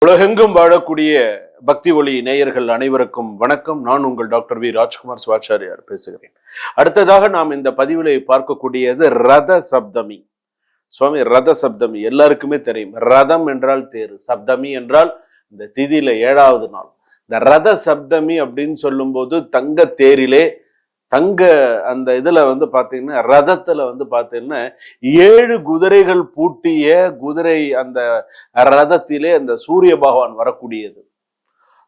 உலகெங்கும் வாழக்கூடிய பக்தி ஒளி நேயர்கள் அனைவருக்கும் வணக்கம். நான் உங்கள் டாக்டர் வி ராஜ்குமார் சிவாச்சாரியார் பேசுகிறேன். அடுத்ததாக நாம் இந்த பதிவிலை பார்க்கக்கூடியது ரத சப்தமி. சுவாமி, ரத சப்தமி எல்லாருக்குமே தெரியும். ரதம் என்றால் தேர், சப்தமி என்றால் இந்த திதியில 7வது நாள். இந்த ரத சப்தமி அப்படின்னு சொல்லும் போது தங்க தேரிலே தங்க அந்த இதுல பாத்தீங்கன்னா ரதத்துல பாத்தீங்கன்னா 7 குதிரைகள் பூட்டிய குதிரை அந்த ரதத்திலே அந்த சூரிய பகவான் வரக்கூடியது.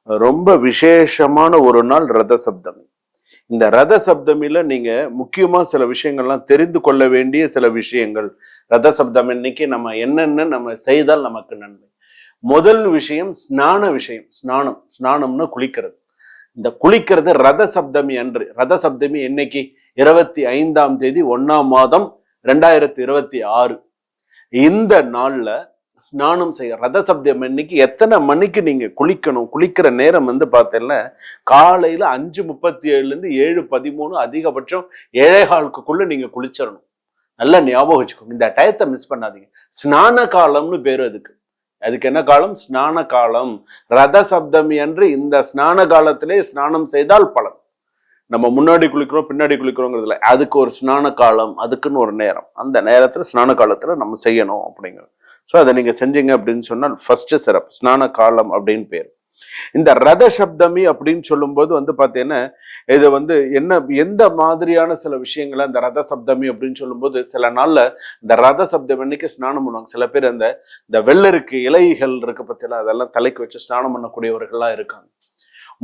ரொம்ப விசேஷமான ஒரு நாள் ரத சப்தமி. இந்த ரத சப்தமியில நீங்க முக்கியமா சில விஷயங்கள்லாம் தெரிந்து கொள்ள வேண்டிய சில விஷயங்கள். ரத சப்தமி இன்னைக்கு நம்ம என்னென்ன நம்ம செய்தால் நமக்கு நன்மை. முதல் விஷயம் ஸ்நான விஷயம். ஸ்நானம்னு குளிக்கிறது. இந்த குளிக்கிறது ரத சப்தமி அன்று. ரத சப்தமி என்னைக்கு? 25ஆம் தேதி 1ஆம் மாதம் 2026. இந்த நாள்ல ஸ்நானம் செய்ய ரத சப்தமி அன்னைக்கு எத்தனை மணிக்கு நீங்க குளிக்கணும்? குளிக்கிற நேரம் பார்த்தீங்கன்னா காலையில 5:37 7:13, அதிகபட்சம் 7:15க்குள்ள நீங்க குளிச்சிடணும். நல்லா ஞாபகம் வச்சுக்கோங்க. இந்த டயத்தை மிஸ் பண்ணாதீங்க. ஸ்நான காலம்னு பேரு அதுக்கு. அதுக்கு என்ன காலம்? ஸ்நான காலம். ரத சப்தமி அன்று இந்த ஸ்நான காலத்திலே ஸ்நானம் செய்தால் பலன். நம்ம முன்னாடி குளிக்கிறோம் பின்னாடி குளிக்கிறோங்கிறதுல அதுக்கு ஒரு ஸ்நான காலம், அதுக்குன்னு ஒரு நேரம். அந்த நேரத்துல ஸ்நான காலத்துல நம்ம செய்யணும் அப்படிங்கிறது. ஸோ அதை நீங்க செஞ்சீங்க அப்படின்னு சொன்னால் ஃபர்ஸ்ட் சிறப்பு. ஸ்நான காலம் அப்படின்னு பேர். இந்த ரத சப்தமி அப்படின்னு சொல்லும் போது பாத்தீங்கன்னா இது என்ன எந்த மாதிரியான சில விஷயங்களை அந்த ரத சப்தமி அப்படின்னு சொல்லும் போது சில நாள்ல இந்த ரத சப்தமி அன்னைக்கு ஸ்நானம் பண்ணுவாங்க. சில பேர் இந்த வெள்ளருக்கு இலைகள் இருக்கு பத்தியில அதெல்லாம் தலைக்கு வச்சு ஸ்நானம் பண்ணக்கூடியவர்கள்லாம் இருக்காங்க.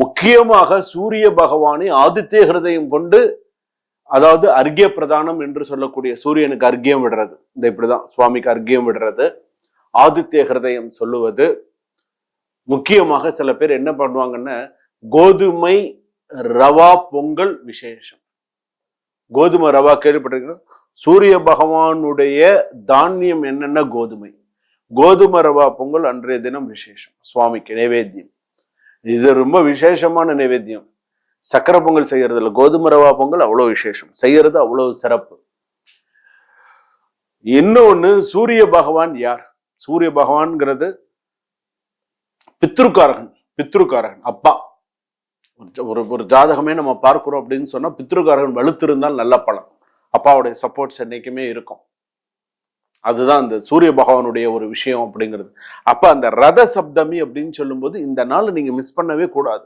முக்கியமாக சூரிய பகவானை ஆதித்ய ஹிருதயம் கொண்டு, அதாவது அர்க்கிய பிரதானம் என்று சொல்லக்கூடிய சூரியனுக்கு அர்க்கியம் விடுறது. இந்த இப்படிதான் சுவாமிக்கு அர்க்கியம் விடுறது, ஆதித்ய ஹிருதயம் சொல்லுவது. முக்கியமாக சில பேர் என்ன பண்ணுவாங்கன்னா கோதுமை ரவா பொங்கல் விசேஷம். கோதுமை ரவா கேள்விப்பட்டிருக்கீங்க? சூரிய பகவானுடைய தானியம் என்னென்ன? கோதுமை. கோதுமை ரவா பொங்கல் அன்றைய தினம் விசேஷம். சுவாமிக்கு நைவேத்தியம். இது ரொம்ப விசேஷமான நைவேத்தியம். சக்கரை பொங்கல் செய்யறது இல்லை, கோதுமை ரவா பொங்கல் அவ்வளவு விசேஷம். செய்யறது அவ்வளவு சிறப்பு. இன்னொன்னு, சூரிய பகவான் யார்? சூரிய பகவான்ங்கிறது பித்ருக்காரகன் அப்பா. ஒரு ஜாதகமே நம்ம பார்க்கிறோம் அப்படின்னு சொன்னா பித்ருக்காரகன் வலுத்திருந்தால் நல்ல பலன். அப்பாவுடைய சப்போர்ட்ஸ் என்னைக்குமே இருக்கும். அதுதான் அந்த சூரிய பகவானுடைய ஒரு விஷயம் அப்படிங்கிறது. அப்ப அந்த ரத சப்தமி அப்படின்னு சொல்லும் போது இந்த நாள் நீங்க மிஸ் பண்ணவே கூடாது.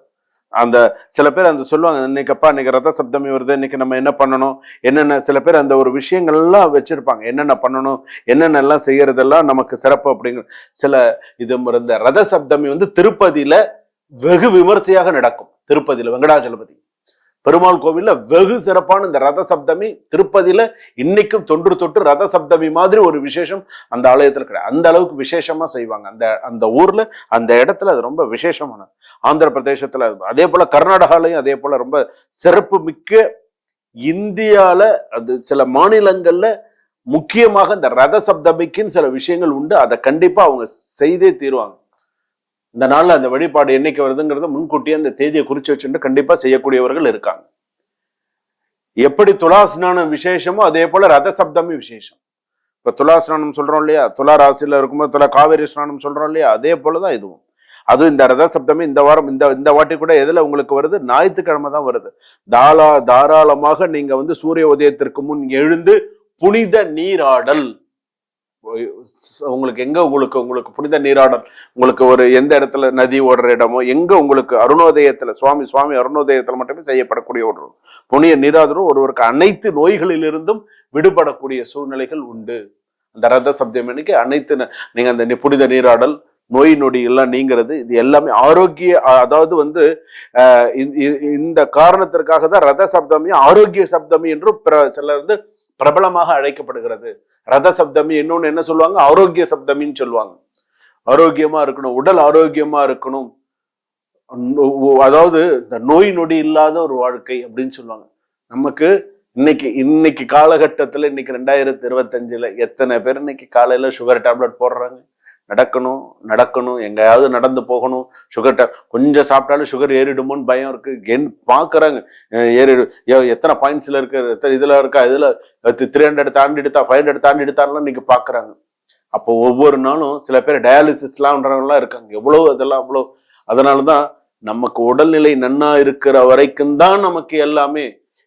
அந்த சில பேர் சொல்லுவாங்க, இன்னைக்கு ரத சப்தமி வருது, இன்னைக்கு நம்ம என்ன பண்ணணும், என்னென்ன சில பேர் அந்த ஒரு விஷயங்கள் எல்லாம் வச்சிருப்பாங்க. என்னென்ன பண்ணணும், என்னென்ன எல்லாம் செய்யறதெல்லாம் நமக்கு சிறப்பு அப்படிங்கிற சில இது. இந்த ரத சப்தமி திருப்பதியில வெகு விமர்சையாக நடக்கும். திருப்பதியில வெங்கடாஜலபதி பெருமாள் கோவில்ல வெகு சிறப்பான இந்த ரத சப்தமி திருப்பதியில இன்னைக்கும் தொன்று தொட்டு ரத சப்தமி மாதிரி ஒரு விசேஷம் அந்த ஆலயத்துல கிடையாது. அந்த அளவுக்கு விசேஷமா செய்வாங்க. அந்த ஊர்ல அந்த இடத்துல அது ரொம்ப விசேஷமான. ஆந்திர பிரதேசத்துல அதே போல, கர்நாடகாலையும் அதே போல ரொம்ப சிறப்பு மிக்க. இந்தியால அது சில மாநிலங்கள்ல முக்கியமாக இந்த ரத சப்தமிக்குன்னு சில விஷயங்கள் உண்டு. அதை கண்டிப்பா அவங்க செய்தே தீருவாங்க. இந்த நாள்ல அந்த வழிபாடு என்னைக்கு வருதுங்கிறத முன்கூட்டியே அந்த தேதியை குறிச்சு வச்சுட்டு கண்டிப்பா செய்யக்கூடியவர்கள் இருக்காங்க. எப்படி துலா ஸ்நானம் விசேஷமோ அதே போல ரத சப்தமி விசேஷம். இப்ப துலா ஸ்நானம் சொல்றோம் இல்லையா, துலா ராசியில இருக்கும்போது துலா காவேரி ஸ்நானம் சொல்றோம் இல்லையா, அதே போலதான் இதுவும். அதுவும் இந்த ரத சப்தமி இந்த வாரம் இந்த வாட்டி கூட எதுல உங்களுக்கு வருது? ஞாயிற்றுக்கிழமை தான் வருது. தாராளமாக நீங்க சூரிய உதயத்திற்கு முன் எழுந்து புனித நீராடல். உங்களுக்கு எங்க உங்களுக்கு புனித நீராடல், உங்களுக்கு ஒரு எந்த இடத்துல நதி ஓடுற இடமோ, எங்க உங்களுக்கு அருணோதயத்துல சுவாமி அருணோதயத்துல மட்டுமே செய்யப்படக்கூடிய ஒரு புனித நீராடலும் ஒருவருக்கு அனைத்து நோய்களிலிருந்தும் விடுபடக்கூடிய சூழ்நிலைகள் உண்டு. அந்த ரத சப்தமி அன்னைக்கு அனைத்து நீங்க அந்த புனித நீராடல், நோய் நொடி எல்லாம் நீங்கிறது, இது எல்லாமே ஆரோக்கிய. அதாவது இந்த காரணத்திற்காக தான் ரத சப்தமி ஆரோக்கிய சப்தமி என்றும் சிலர் பிரபலமாக அழைக்கப்படுகிறது. ரத சப்தமி இன்னொன்னு என்ன சொல்லுவாங்க? ஆரோக்கிய சப்தமின்னு சொல்லுவாங்க. ஆரோக்கியமா இருக்கணும், உடல் ஆரோக்கியமா இருக்கணும், அதாவது இந்த நோய் நொடி இல்லாத ஒரு வாழ்க்கை அப்படின்னு சொல்லுவாங்க. நமக்கு இன்னைக்கு காலகட்டத்துல, இன்னைக்கு 2025 எத்தனை பேர் இன்னைக்கு காலையில சுகர் டேப்லெட் போடுறாங்க? நடக்கணும், எங்கேயாவது நடந்து போகணும். சுகர் கொஞ்சம் சாப்பிட்டாலும் சுகர் ஏறிடுமோன்னு பயம் இருக்கு. பாக்குறாங்க ஏறிடு, எத்தனை பாயிண்ட்ஸ்ல இருக்கு, இதுல இருக்கா, இதுல 300 தாண்டி எடுத்தா 500 தாண்டி எடுத்தாலும் இன்னைக்கு பாக்குறாங்க. அப்போ ஒவ்வொரு நாளும் சில பேர் டயாலிசிஸ்லாம் இருக்காங்க. எவ்வளவு அதெல்லாம் அவ்வளோ. அதனாலதான் நமக்கு உடல்நிலை நன்னா இருக்கிற வரைக்கும் தான் நமக்கு எல்லாமே.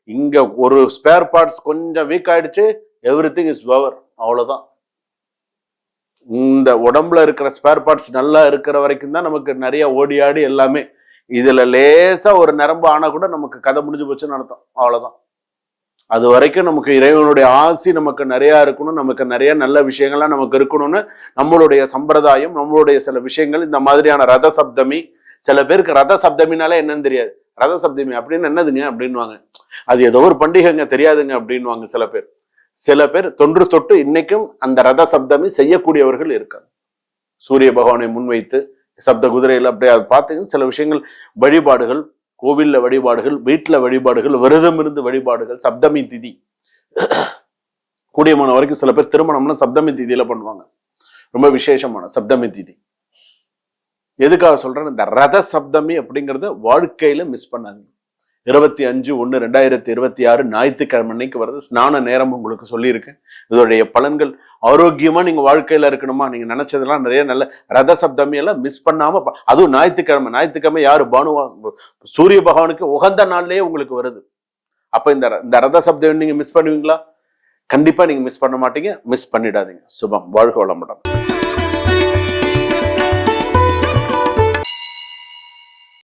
இங்க ஒரு ஸ்பேர் பார்ட்ஸ் கொஞ்சம் வீக் ஆயிடுச்சு, எவ்ரிதிங் இஸ் ஓவர். அவ்வளவுதான். இந்த உடம்புல இருக்கிற ஸ்பேர் பார்ட்ஸ் நல்லா இருக்கிற வரைக்கும் தான் நமக்கு நிறைய ஓடி ஆடி எல்லாமே. இதுல லேசா ஒரு நரம்பு ஆனா கூட நமக்கு கதை முடிஞ்சு போச்சுன்னு அர்த்தம். அவ்வளவுதான். அது வரைக்கும் நமக்கு இறைவனுடைய ஆசி நமக்கு நிறைய இருக்கணும், நமக்கு நிறைய நல்ல விஷயங்கள்லாம் நமக்கு இருக்கணும்னு நம்மளுடைய சம்பிரதாயம், நம்மளுடைய சில விஷயங்கள். இந்த மாதிரியான ரத சப்தமி, சில பேருக்கு ரத சப்தமினாலே என்னன்னு தெரியாது. ரத சப்தமி அப்படின்னு என்னதுங்க அப்படின்வாங்க. அது ஏதோ ஒரு பண்டிகைங்க, தெரியாதுங்க அப்படின்வாங்க சில பேர். சில பேர் தொன்று தொட்டு இன்னைக்கும் அந்த ரத சப்தமி செய்யக்கூடியவர்கள் இருக்காங்க. சூரிய பகவானை முன்வைத்து சப்த குதிரையில் அப்படியே அதை பார்த்தீங்கன்னா சில விஷயங்கள், வழிபாடுகள், கோவில்ல வழிபாடுகள், வீட்டுல வழிபாடுகள், விரதம் இருந்து வழிபாடுகள், சப்தமி திதி. கூடியமான வரைக்கும் சில பேர் திருமணம்னா சப்தமி திதியில பண்ணுவாங்க. ரொம்ப விசேஷமான சப்தமி திதி. எதுக்காக சொல்றேன், இந்த ரத சப்தமி அப்படிங்கறத வாழ்க்கையில மிஸ் பண்ணாதீங்க. 25/1/2026 ஞாயிற்றுக்கிழமை அன்னைக்கு வருது. ஸ்நான நேரம் உங்களுக்கு சொல்லியிருக்கேன். இதோடைய பலன்கள் ஆரோக்கியமா நீங்க வாழ்க்கையில இருக்கணுமா, நீங்க நினைச்சதெல்லாம் நிறைய நல்ல ரத சப்தமி எல்லாம் மிஸ் பண்ணாம, அதுவும் ஞாயிற்றுக்கிழமை யாரு, பானுவா, சூரிய பகவானுக்கு உகந்த நாள்லயே உங்களுக்கு வருது. அப்ப இந்த ரத சப்தம் நீங்க மிஸ் பண்ணுவீங்களா? கண்டிப்பா நீங்க மிஸ் பண்ண மாட்டீங்க. மிஸ் பண்ணிடாதீங்க. சுபம். வாழ்க வளமுடன்.